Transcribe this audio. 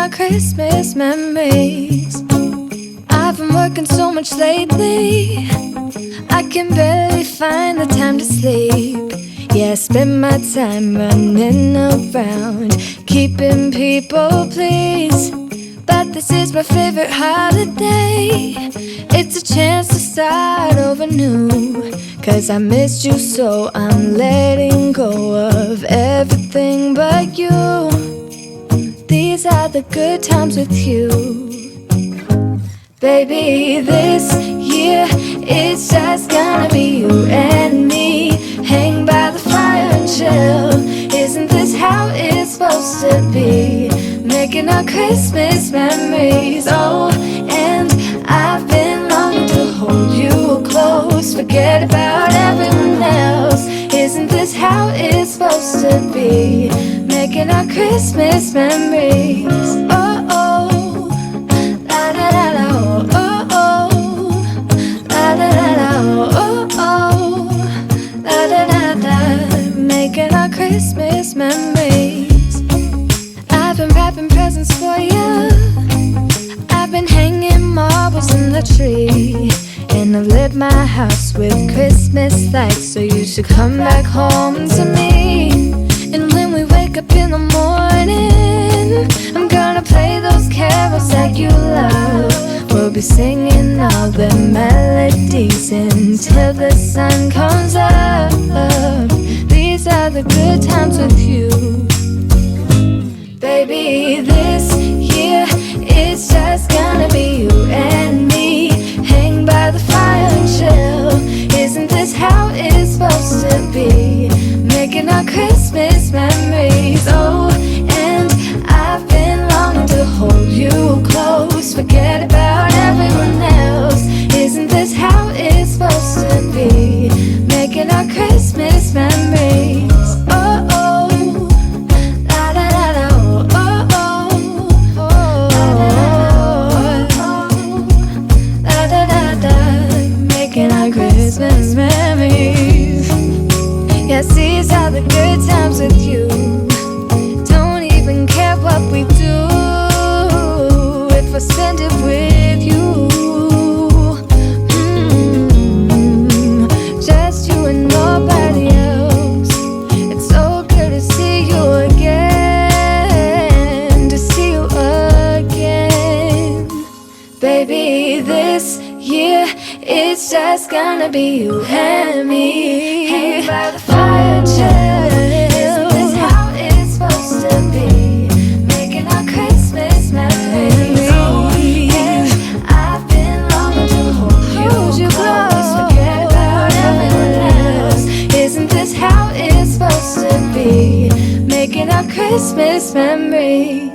our Christmas memories. I've been working so much lately, I can barely find the time to sleep. Yeah, I spend my time running around, keeping people pleased. But this is my favorite holiday. It's a chance to start over new. 'Cause I missed you, so I'm letting go of everything but you. These are the good times with you. Baby, this year it's just gonna be you and me. Hang by the fire and chill. Isn't this how it's supposed to be? Making our Christmas memories. Oh, and I've been longing to hold you close. Forget about everyone else. Isn't this how it's supposed to be? Making our Christmas memories. Oh, oh, la da da da, oh, oh, la da da da, oh, oh, la da da da. Making our Christmas memories. I've been wrapping presents for you. I've been hanging marbles in the tree. And I've lit my house with Christmas lights. So you should come back home to me. And when we wake up in the morning, I'm gonna play those carols that you love. We'll be singing all the melodies until the sun comes up. These are the good times with you. Baby, this year it's just gonna be you and me. Hang by the fire and chill. Isn't this how it's supposed to be? Making our Christmas memories. Oh, and I've been longing to hold you close. Forget about everyone else. Isn't this how it's supposed to be? Making our Christmas memories. Oh, oh, la da da da, oh, oh, oh, la da da da. Making our Christmas memories. Yes, these are the good times with you. Don't even care what we do if I spend it with you. Just you and nobody else. It's so good to see you again, to see you again. Baby, this year it's just gonna be you and me. Hang by the fire, chill. Isn't this how it's supposed to be? Making our Christmas memories. Oh, and I've been longing to hold you close. Forget about everyone else. Isn't this how it's supposed to be? Making our Christmas memories.